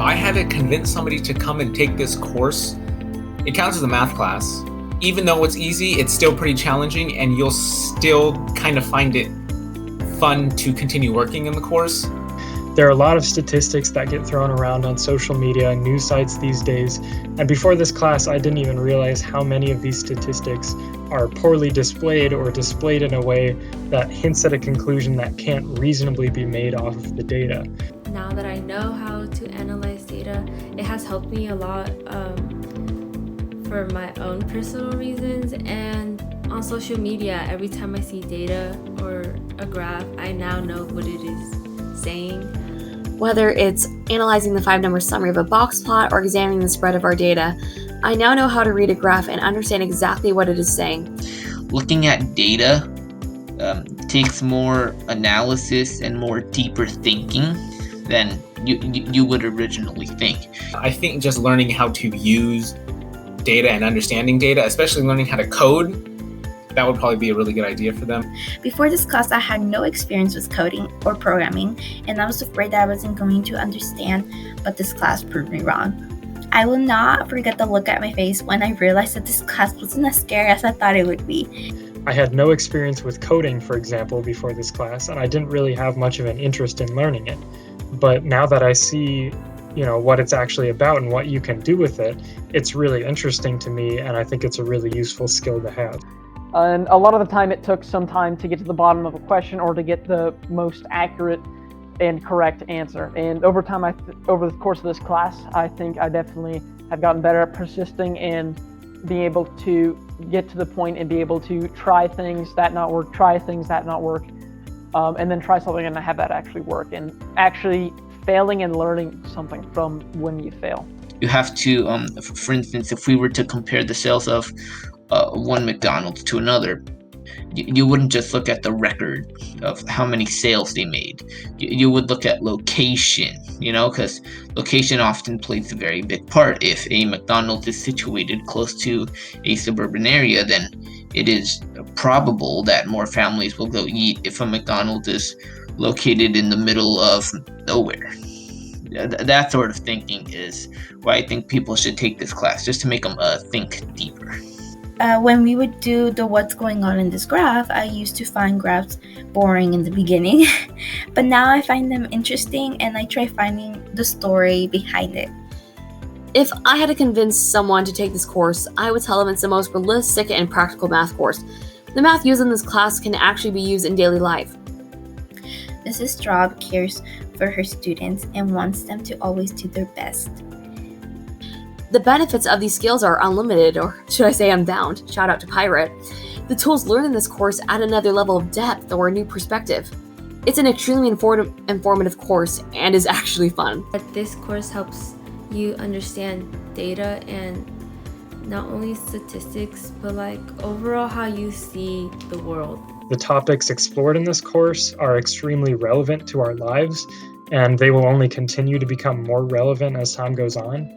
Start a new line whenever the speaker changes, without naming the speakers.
I had to convince somebody to come and take this course. It counts as a math class. Even though it's easy, it's still pretty challenging, and you'll still kind of find it fun to continue working in the course.
There are a lot of statistics that get thrown around on social media and news sites these days, and before this class I didn't even realize how many of these statistics are poorly displayed or displayed in a way that hints at a conclusion that can't reasonably be made off of the data.
Now that I know how to analyze data, it has helped me a lot for my own personal reasons, and on social media, every time I see data or a graph, I now know what it is saying.
Whether it's analyzing the 5-number summary of a box plot or examining the spread of our data, I now know how to read a graph and understand exactly what it is saying.
Looking at data takes more analysis and more deeper thinking than you would originally think.
I think just learning how to use data and understanding data, especially learning how to code, that would probably be a really good idea for them.
Before this class, I had no experience with coding or programming, and I was afraid that I wasn't going to understand, but this class proved me wrong. I will not forget the look at my face when I realized that this class wasn't as scary as I thought it would be.
I had no experience with coding, for example, before this class, and I didn't really have much of an interest in learning it. But now that I see, what it's actually about and what you can do with it, it's really interesting to me, and I think it's a really useful skill to have.
And a lot of the time it took some time to get to the bottom of a question or to get the most accurate and correct answer. And over time, over the course of this class, I think I definitely have gotten better at persisting and being able to get to the point and be able to try things that not work, and then try something and have that actually work, and actually failing and learning something from when you fail.
You have to, for instance, if we were to compare the sales of one McDonald's to another, you wouldn't just look at the record of how many sales they made. You would look at location, because location often plays a very big part. If a McDonald's is situated close to a suburban area, then it is probable that more families will go eat if a McDonald's is located in the middle of nowhere. That sort of thinking is why I think people should take this class, just to make them think deeper.
When we would do the what's going on in this graph, I used to find graphs boring in the beginning, but now I find them interesting and I try finding the story behind it.
If I had to convince someone to take this course, I would tell them it's the most realistic and practical math course. The math used in this class can actually be used in daily life.
Mrs. Straub cares for her students and wants them to always do their best.
The benefits of these skills are unlimited, or should I say unbound. Shout out to Pirate. The tools learned in this course add another level of depth or a new perspective. It's an extremely informative course and is actually fun.
But this course helps you understand data and not only statistics, but overall how you see the world.
The topics explored in this course are extremely relevant to our lives, and they will only continue to become more relevant as time goes on.